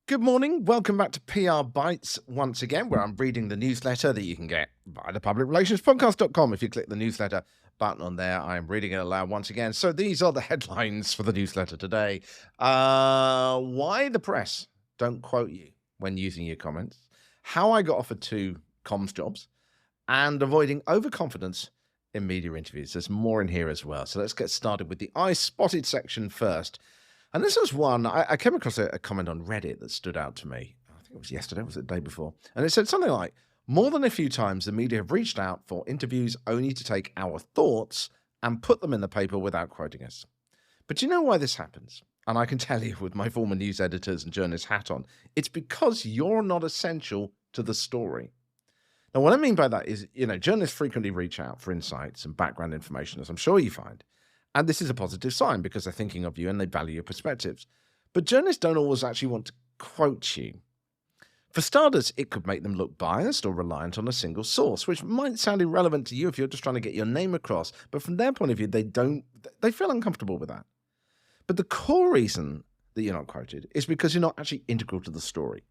Good morning. Welcome back to PRBites once again, where I'm reading the newsletter that you can get via the publicrelationspodcast.com. If you click the newsletter button on there, I am reading it aloud once again. So these are the headlines for the newsletter today. Why the press don't quote you when using your comments, how I got offered 2 comms jobs, and avoiding overconfidence in media interviews. There's more in here as well. So let's get started with the I spotted section first. And this was one, I came across a comment on Reddit that stood out to me. I think it was yesterday, was it the day before? And it said something like, more than a few times the media have reached out for interviews only to take our thoughts and put them in the paper without quoting us. But do you know why this happens? And I can tell you with my former news editors and journalist hat on, it's because you're not essential to the story. Now, what I mean by that is, journalists frequently reach out for insights and background information, as I'm sure you find. And this is a positive sign because they're thinking of you and they value your perspectives. But journalists don't always actually want to quote you. For starters, it could make them look biased or reliant on a single source, which might sound irrelevant to you if you're just trying to get your name across. But from their point of view, they feel uncomfortable with that. But the core reason that you're not quoted is because you're not actually integral to the story.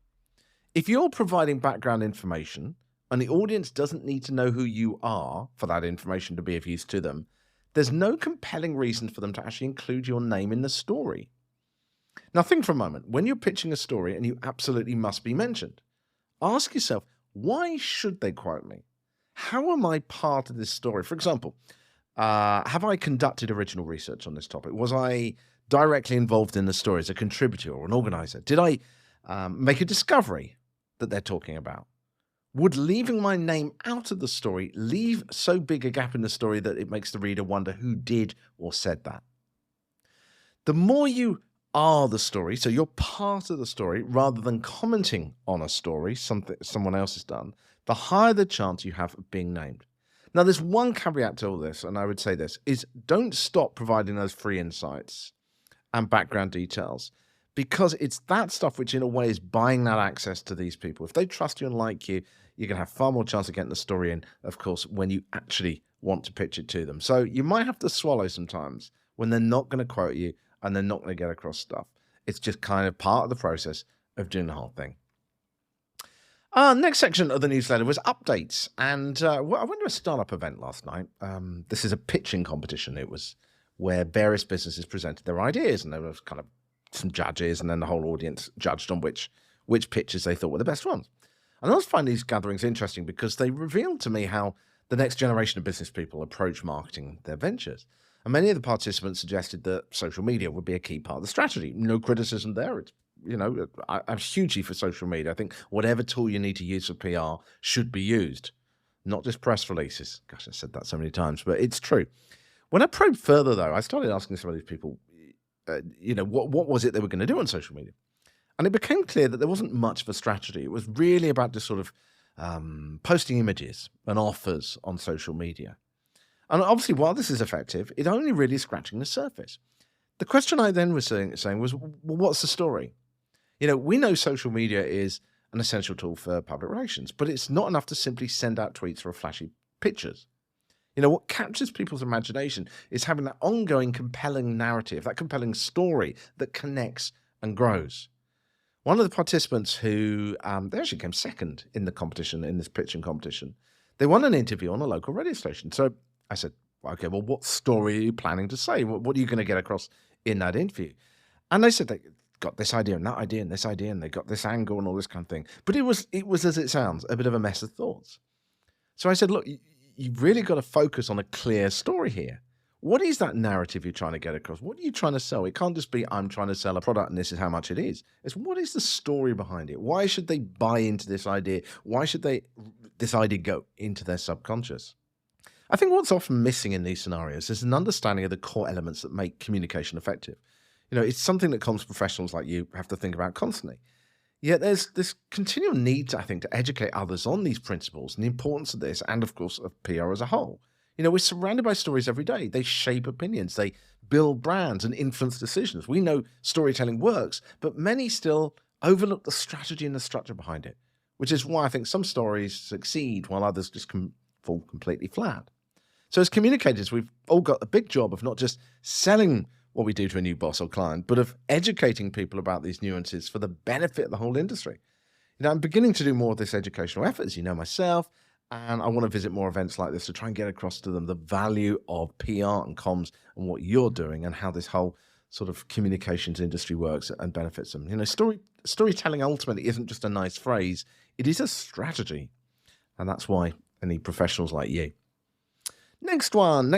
If you're providing background information and the audience doesn't need to know who you are for that information to be of use to them, there's no compelling reason for them to actually include your name in the story. Now think for a moment, when you're pitching a story and you absolutely must be mentioned, ask yourself, why should they quote me? How am I part of this story? For example, have I conducted original research on this topic? Was I directly involved in the story as a contributor or an organizer? Did I make a discovery that they're talking about? Would leaving my name out of the story leave so big a gap in the story that it makes the reader wonder who did or said that? The more you are the story, so you're part of the story, rather than commenting on a story, something someone else has done, the higher the chance you have of being named. Now, there's one caveat to all this, and I would say this, is don't stop providing those free insights and background details, because it's that stuff which in a way is buying that access to these people. If they trust you and like you, you're going to have far more chance of getting the story in, of course, when you actually want to pitch it to them. So you might have to swallow sometimes when they're not going to quote you and they're not going to get across stuff. It's just kind of part of the process of doing the whole thing. Next section of the newsletter was updates. And I went to a startup event last night. This is a pitching competition. It was where various businesses presented their ideas, and there was kind of some judges, and then the whole audience judged on which pitches they thought were the best ones. And I always find these gatherings interesting because they reveal to me how the next generation of business people approach marketing their ventures. And many of the participants suggested that social media would be a key part of the strategy. No criticism there. It's, I'm hugely for social media. I think whatever tool you need to use for PR should be used, not just press releases. Gosh, I said that so many times, but it's true. When I probed further, though, I started asking some of these people, what was it they were going to do on social media? And it became clear that there wasn't much of a strategy. It was really about just sort of posting images and offers on social media. And obviously, while this is effective, it only really is scratching the surface. The question I then was saying was, well, what's the story? We know social media is an essential tool for public relations, but it's not enough to simply send out tweets or flashy pictures. What captures people's imagination is having that ongoing compelling narrative, that compelling story that connects and grows. One of the participants who, they actually came second in the competition, in this pitching competition, they won an interview on a local radio station. So I said, okay, well, what story are you planning to say? What are you going to get across in that interview? And they said they got this idea and that idea and this idea, and they got this angle and all this kind of thing. But it was, as it sounds, a bit of a mess of thoughts. So I said, look, you've really got to focus on a clear story here. What is that narrative you're trying to get across? What are you trying to sell? It can't just be, I'm trying to sell a product and this is how much it is. It's what is the story behind it? Why should they buy into this idea? Why should this idea go into their subconscious? I think what's often missing in these scenarios is an understanding of the core elements that make communication effective. It's something that comms professionals like you have to think about constantly. Yet there's this continual need, I think, to educate others on these principles and the importance of this and, of course, of PR as a whole. We're surrounded by stories every day. They shape opinions. They build brands and influence decisions. We know storytelling works, but many still overlook the strategy and the structure behind it, which is why I think some stories succeed while others just fall completely flat. So as communicators, we've all got a big job of not just selling what we do to a new boss or client, but of educating people about these nuances for the benefit of the whole industry. I'm beginning to do more of this educational effort, as you know myself, and I want to visit more events like this to try and get across to them the value of PR and comms and what you're doing and how this whole sort of communications industry works and benefits them. Storytelling ultimately isn't just a nice phrase, it is a strategy. And that's why I need professionals like you. Next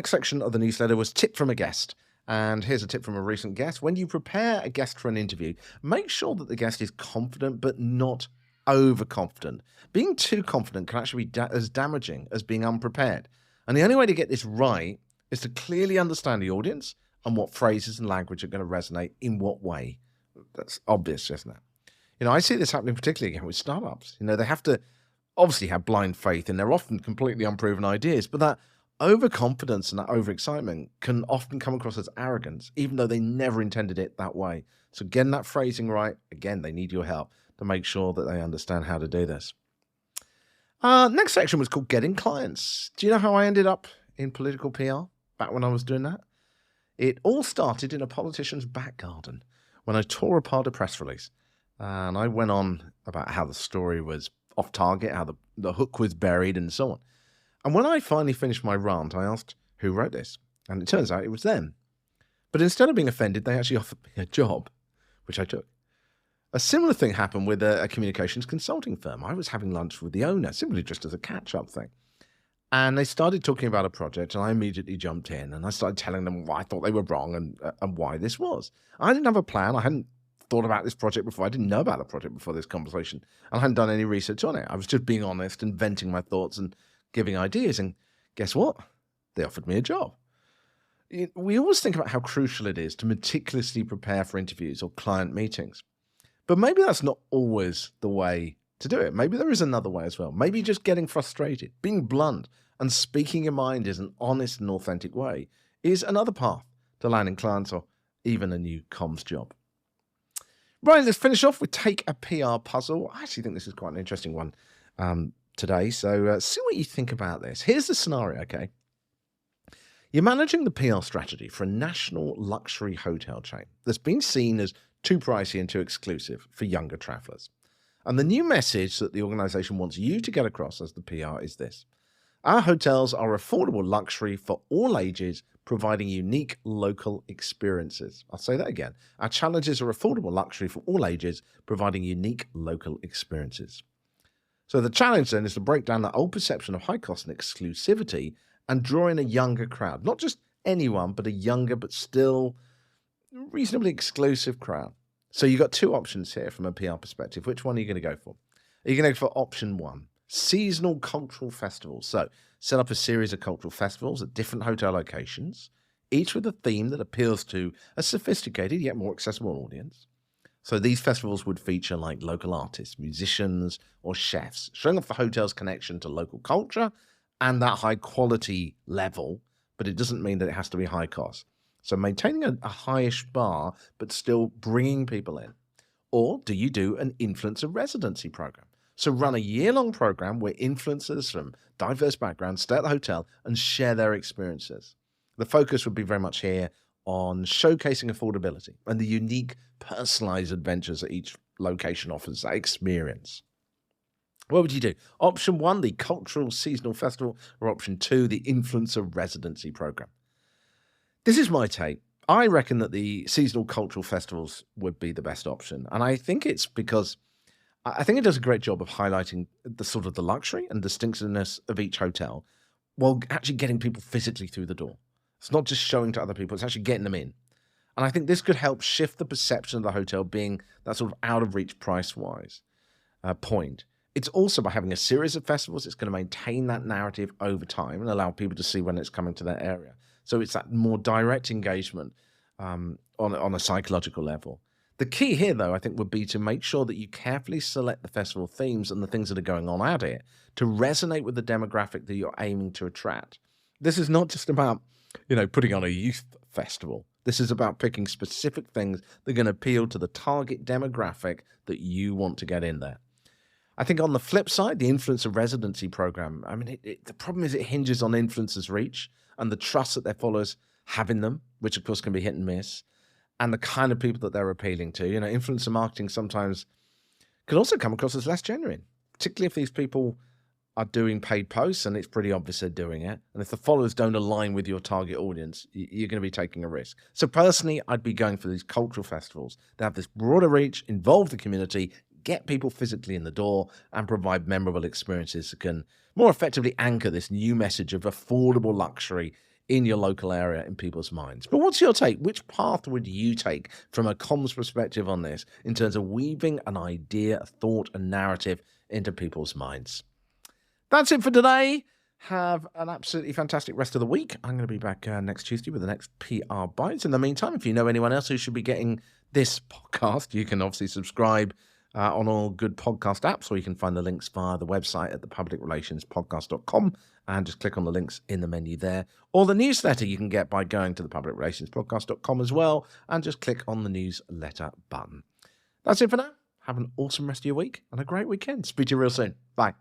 section of the newsletter was tip from a guest. And here's a tip from a recent guest. When you prepare a guest for an interview, make sure that the guest is confident but not overconfident. Being too confident can actually be as damaging as being unprepared. And the only way to get this right is to clearly understand the audience and what phrases and language are going to resonate in what way. That's obvious, isn't it? I see this happening particularly again with startups. They have to obviously have blind faith in their often completely unproven ideas, but that overconfidence and that overexcitement can often come across as arrogance, even though they never intended it that way. So getting that phrasing right, again, they need your help to make sure that they understand how to do this. Next section was called Getting Clients. Do you know how I ended up in political PR back when I was doing that? It all started in a politician's back garden when I tore apart a press release. And I went on about how the story was off target, how the hook was buried and so on. And when I finally finished my rant, I asked who wrote this. And it turns out it was them. But instead of being offended, they actually offered me a job, which I took. A similar thing happened with a communications consulting firm. I was having lunch with the owner, simply just as a catch-up thing. And they started talking about a project, and I immediately jumped in, and I started telling them why I thought they were wrong and why this was. I didn't have a plan. I hadn't thought about this project before. I didn't know about the project before this conversation. And I hadn't done any research on it. I was just being honest and venting my thoughts and giving ideas. And guess what? They offered me a job. We always think about how crucial it is to meticulously prepare for interviews or client meetings. But maybe that's not always the way to do it. Maybe there is another way as well. Maybe just getting frustrated, being blunt, and speaking your mind in an honest and authentic way is another path to landing clients or even a new comms job. Right, let's finish off with Take a PR Puzzle. I actually think this is quite an interesting one today. So see what you think about this. Here's the scenario, okay? You're managing the PR strategy for a national luxury hotel chain that's been seen as too pricey and too exclusive for younger travelers. And the new message that the organization wants you to get across as the PR is this: our hotels are affordable luxury for all ages, providing unique local experiences. I'll say that again. Our challenges are affordable luxury for all ages, providing unique local experiences. So the challenge then is to break down that old perception of high cost and exclusivity and draw in a younger crowd. Not just anyone, but a younger but still reasonably exclusive crowd. So you've got two options here from a PR perspective. Which one are you going to go for? Are you going to go for option one? Seasonal cultural festivals. So set up a series of cultural festivals at different hotel locations, each with a theme that appeals to a sophisticated yet more accessible audience. So these festivals would feature like local artists, musicians, or chefs, showing off the hotel's connection to local culture and that high quality level, but it doesn't mean that it has to be high cost. So maintaining a highish bar, but still bringing people in. Or do you do an influencer residency program? So run a year-long program where influencers from diverse backgrounds stay at the hotel and share their experiences. The focus would be very much here on showcasing affordability and the unique personalized adventures that each location offers, that experience. What would you do? Option one, the cultural seasonal festival, or option two, the influencer residency program? This is my take. I reckon that the seasonal cultural festivals would be the best option. And I think it's because I think it does a great job of highlighting the sort of the luxury and distinctiveness of each hotel while actually getting people physically through the door. It's not just showing to other people, it's actually getting them in. And I think this could help shift the perception of the hotel being that sort of out of reach price-wise point. It's also by having a series of festivals, it's going to maintain that narrative over time and allow people to see when it's coming to their area. So it's that more direct engagement on a psychological level. The key here, though, I think would be to make sure that you carefully select the festival themes and the things that are going on at it to resonate with the demographic that you're aiming to attract. This is not just about, putting on a youth festival. This is about picking specific things that are going to appeal to the target demographic that you want to get in there. I think on the flip side, the influencer residency program, the problem is it hinges on influencers' reach and the trust that their followers having them, which of course can be hit and miss, and the kind of people that they're appealing to. You know, influencer marketing sometimes can also come across as less genuine, particularly if these people are doing paid posts and it's pretty obvious they're doing it. And if the followers don't align with your target audience, you're going to be taking a risk. So personally, I'd be going for these cultural festivals that have this broader reach, involve the community, get people physically in the door, and provide memorable experiences that can more effectively anchor this new message of affordable luxury in your local area in people's minds. But what's your take? Which path would you take from a comms perspective on this in terms of weaving an idea, a thought, a narrative into people's minds? That's it for today. Have an absolutely fantastic rest of the week. I'm going to be back next Tuesday with the next PR Bites. In the meantime, if you know anyone else who should be getting this podcast, you can obviously subscribe on all good podcast apps, or you can find the links via the website at thepublicrelationspodcast.com and just click on the links in the menu there. Or the newsletter you can get by going to thepublicrelationspodcast.com as well and just click on the newsletter button. That's it for now. Have an awesome rest of your week and a great weekend. Speak to you real soon. Bye.